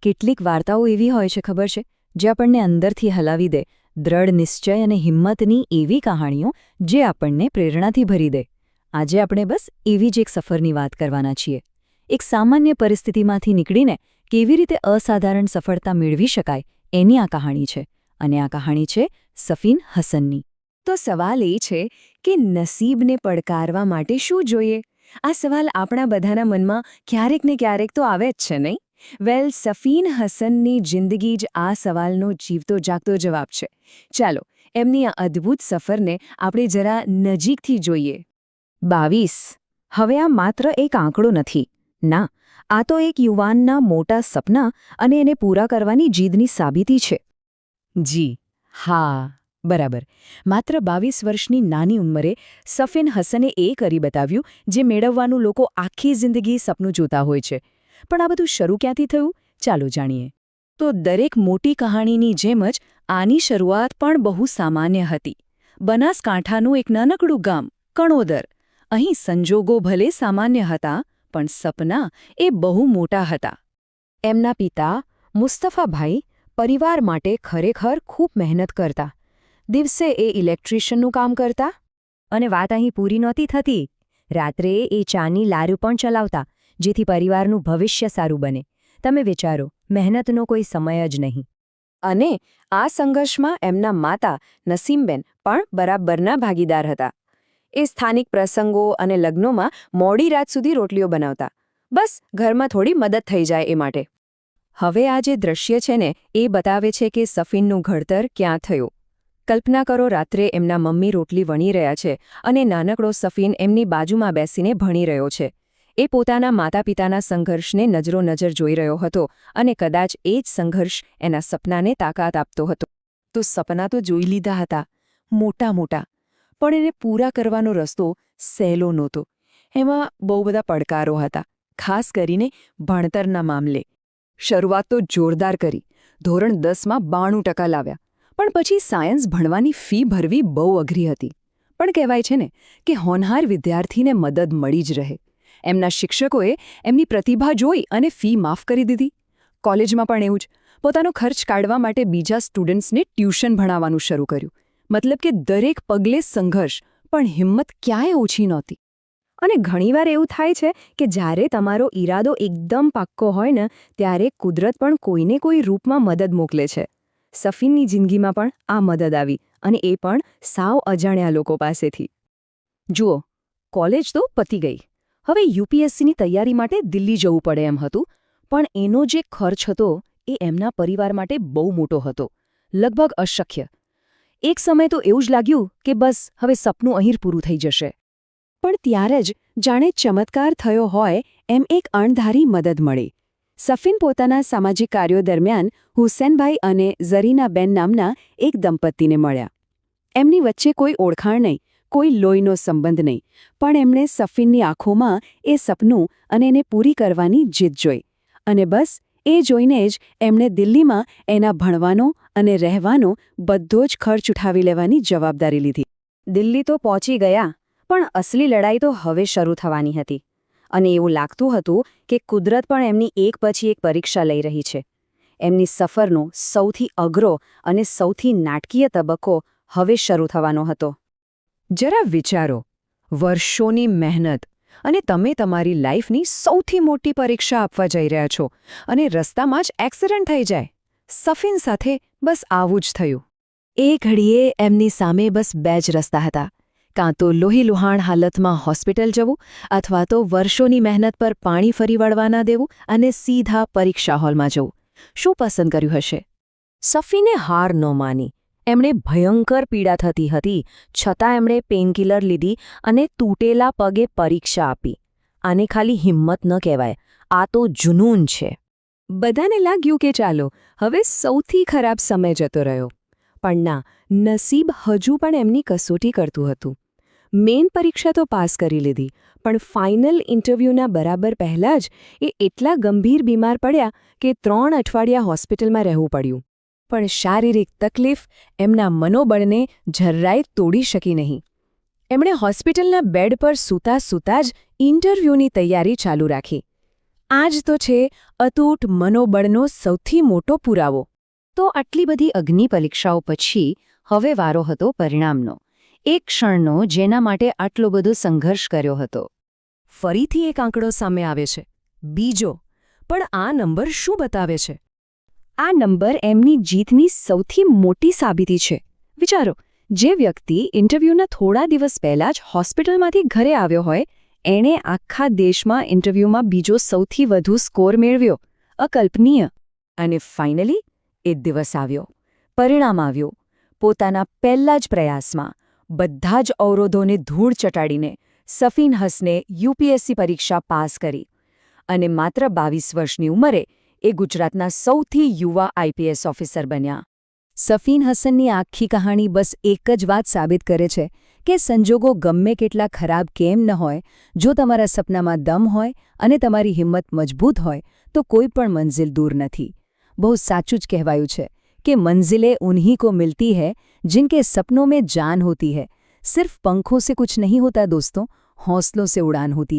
કેટલીક વાર્તાઓ એવી હોય છે ખબર છે, જે આપણને અંદરથી હલાવી દે, દ્રઢ નિશ્ચય અને હિંમતની એવી કહાણીઓ જે આપણને પ્રેરણાથી ભરી દે. આજે આપણે બસ એવી જ એક સફરની વાત કરવાના છીએ. એક સામાન્ય પરિસ્થિતિમાંથી નીકળીને કેવી રીતે અસાધારણ સફળતા મેળવી શકાય એની આ કહાણી છે. અને આ કહાણી છે સફીન હસનની. તો સવાલ એ છે કે નસીબને પડકારવા માટે શું જોઈએ? આ સવાલ આપણા બધાના મનમાં ક્યારેક ને ક્યારેક તો આવે જ છે, નહીં? વેલ, સફીન હસનની જિંદગી જ આ સવાલનો જીવતો જાગતો જવાબ છે. ચાલો, એમની આ અદ્ભુત સફરને આપણે જરા નજીકથી જોઈએ. 22. હવે આ માત્ર એક આંકડો નથી. ના, આ તો એક યુવાનના મોટા સપના અને એને પૂરા કરવાની જીદની સાબિતી છે. જી હા, બરાબર. માત્ર 22 વર્ષની નાની ઉંમરે સફીન હસને એ કરી બતાવ્યું જે મેળવવાનું લોકો આખી જિંદગી સપનું જોતા હોય છે. પણ આ બધું શરૂ ક્યાંથી થયું? ચાલો જાણીએ. તો દરેક મોટી કહાણીની જેમ જ આની શરૂઆત પણ બહુ સામાન્ય હતી. બનાસકાંઠાનું એક નાનકડું ગામ, કણોદર. અહીં સંજોગો ભલે સામાન્ય હતા, પણ સપના એ બહુ મોટા હતા. એમના પિતા મુસ્તફાભાઈ પરિવાર માટે ખરેખર ખૂબ મહેનત કરતા. દિવસે એ ઇલેક્ટ્રિશિયનનું કામ કરતા, અને વાત અહીં પૂરી નહોતી થતી. રાત્રે એ ચાની લારી પણ ચલાવતા, જેથી પરિવારનું ભવિષ્ય સારું બને. તમે વિચારો, મહેનતનો કોઈ સમય જ નહીં. અને આ સંઘર્ષમાં એમના માતા નસીમબેન પણ બરાબરના ભાગીદાર હતા. એ સ્થાનિક પ્રસંગો અને લગ્નોમાં મોડી રાત સુધી રોટલીઓ બનાવતા. બસ ઘરમાં થોડી મદદ થઈ જાય એ માટે. હવે આ જે દ્રશ્ય છે ને, એ બતાવે છે કે સફીનનું ઘડતર ક્યાં થયું. કલ્પના કરો, રાત્રે એમના મમ્મી રોટલી વણી રહ્યા છે અને નાનકડો સફીન એમની બાજુમાં બેસીને ભણી રહ્યો છે. એ પોતાના માતા પિતાના સંઘર્ષને નજરો નજર જોઈ રહ્યો હતો અને કદાચ એ જ સંઘર્ષ એના સપનાને તાકાત આપતો હતો. તો સપના તો જોઈ લીધા હતા, મોટા મોટા, પણ એને પૂરા કરવાનો રસ્તો સહેલો નહોતો. એમાં બહુ બધા પડકારો હતા, ખાસ કરીને ભણતરના મામલે. શરૂઆત તો જોરદાર કરી. ધોરણ 10માં 92% લાવ્યા. પણ પછી સાયન્સ ભણવાની ફી ભરવી બહુ અઘરી હતી. પણ કહેવાય છે ને કે હોનહાર વિદ્યાર્થીને મદદ મળી જ રહે. એમના શિક્ષકોએ એમની પ્રતિભા જોઈ અને ફી માફ કરી દીધી. કોલેજમાં પણ એવું જ. પોતાનો ખર્ચ કાઢવા માટે બીજા સ્ટુડન્ટ્સને ટ્યુશન ભણાવવાનું શરૂ કર્યું. મતલબ કે દરેક પગલે સંઘર્ષ, પણ હિંમત ક્યાંય ઓછી નહોતી. અને ઘણીવાર એવું થાય છે કે જ્યારે તમારો ઈરાદો એકદમ પાક્કો હોય ને, ત્યારે કુદરત પણ કોઈને કોઈ રૂપમાં મદદ મોકલે છે. સફીનની જિંદગીમાં પણ આ મદદ આવી, અને એ પણ સાવ અજાણ્યા લોકો પાસેથી. જુઓ, કોલેજ તો પતી ગઈ. હવે યુપીએસસીની તૈયારી માટે દિલ્હી જવું પડે એમ હતું. પણ એનો જે ખર્ચ હતો એ એમના પરિવાર માટે બહુ મોટો હતો, લગભગ અશક્ય. એક સમય તો એવું જ લાગ્યું કે બસ હવે સપનું અહીં પૂરું થઈ જશે. પણ ત્યારે જ જાણે ચમત્કાર થયો હોય એમ એક અણધારી મદદ મળી. સફીન પોતાના સામાજિક કાર્યો દરમિયાન હુસેનભાઈ અને ઝરીનાબેન નામના એક દંપતીને મળ્યા. એમની વચ્ચે કોઈ ઓળખાણ નહીં, કોઈ લોહીનો સંબંધ નહીં, પણ એમણે સફીનની આંખોમાં એ સપનું અને એને પૂરી કરવાની જીદ જોઈ. અને બસ એ જોઈને જ એમણે દિલ્હીમાં એના ભણવાનો અને રહેવાનો બધો જ ખર્ચ ઉઠાવી લેવાની જવાબદારી લીધી. દિલ્હી તો પહોંચી ગયા, પણ અસલી લડાઈ તો હવે શરૂ થવાની હતી. અને એવું લાગતું હતું કે કુદરત પણ એમની એક પછી એક પરીક્ષા લઈ રહી છે. એમની સફરનો સૌથી અઘરો અને સૌથી નાટકીય તબક્કો હવે શરૂ થવાનો હતો. જરા વિચારો, વર્ષોની મહેનત, અને તમે તમારી લાઈફની સૌથી મોટી પરીક્ષા આપવા જઈ રહ્યા છો, અને રસ્તામાં જ એક્સિડન્ટ થઈ જાય. સફીન સાથે બસ આવું જ થયું. એ ઘડીએ એમની સામે બસ બે જ રસ્તા હતા. કાં તો લોહીલુહાણ હાલતમાં હોસ્પિટલ જવું, અથવા તો વર્ષોની મહેનત પર પાણી ફરી વળવા ન દેવું અને સીધા પરીક્ષા હોલમાં જવું. શું પસંદ કર્યું હશે? સફીને હાર ન માની. એમણે ભયંકર પીડા થતી હતી, છતાં એમણે પેનકિલર લીધી અને તૂટેલા પગે પરીક્ષા આપી. આને ખાલી હિંમત ન કહેવાય, આ તો જુનૂન છે. બધાને લાગ્યું કે ચાલો, હવે સૌથી ખરાબ સમય જતો રહ્યો. પણ ના, નસીબ હજુ પણ એમની કસોટી કરતું હતું. મેઇન પરીક્ષા તો પાસ કરી લીધી, પણ ફાઇનલ ઇન્ટરવ્યૂના બરાબર પહેલાં જ એ એટલા ગંભીર બીમાર પડ્યા કે 3 અઠવાડિયા હોસ્પિટલમાં રહેવું પડ્યું. પણ શારીરિક તકલીફ એમના મનોબળને જરાય તોડી શકી નહીં. એમણે હોસ્પિટલના બેડ પર સૂતા સૂતા જ ઇન્ટરવ્યૂની તૈયારી ચાલુ રાખી. આ જ તો છે અતૂટ મનોબળનો સૌથી મોટો પુરાવો. તો આટલી બધી અગ્નિ પરીક્ષાઓ પછી હવે વારો હતો પરિણામનો. એક ક્ષણનો જેના માટે આટલો બધો સંઘર્ષ કર્યો હતો. ફરીથી એક આંકડો સામે આવે છે, બીજો. પણ આ નંબર શું બતાવે છે? આ નંબર એમની જીતની સૌથી મોટી સાબિતી છે. વિચારો, જે વ્યક્તિ ઇન્ટરવ્યૂના થોડા દિવસ પહેલાં જ હોસ્પિટલમાંથી ઘરે આવ્યો હોય, એણે આખા દેશમાં ઇન્ટરવ્યૂમાં બીજો સૌથી વધુ સ્કોર મેળવ્યો. અકલ્પનીય. અને ફાઇનલી એ દિવસ આવ્યો, પરિણામ આવ્યું. પોતાના પહેલા જ પ્રયાસમાં બધા જ અવરોધોને ધૂળ ચટાડીને સફીન હસને યુપીએસસી પરીક્ષા પાસ કરી અને માત્ર 22 વર્ષની ઉંમરે એ ગુજરાતના સૌથી યુવા આઈપીએસ ઓફિસર બન્યા. સફીન હસનની આખી કહાણી બસ એક જ વાત સાબિત કરે છે કે સંજોગો ગમે કેટલા ખરાબ કેમ ન હોય, જો તમારા સપનામાં દમ હોય અને તમારી હિંમત મજબૂત હોય તો કોઈ પણ મંઝિલ દૂર નથી. બહુ સાચું જ કહેવાયું છે कि मंजिलें उन्हीं को मिलती है जिनके सपनों में जान होती है. सिर्फ पंखों से कुछ नहीं होता दोस्तों, हौसलों से उड़ान होती है.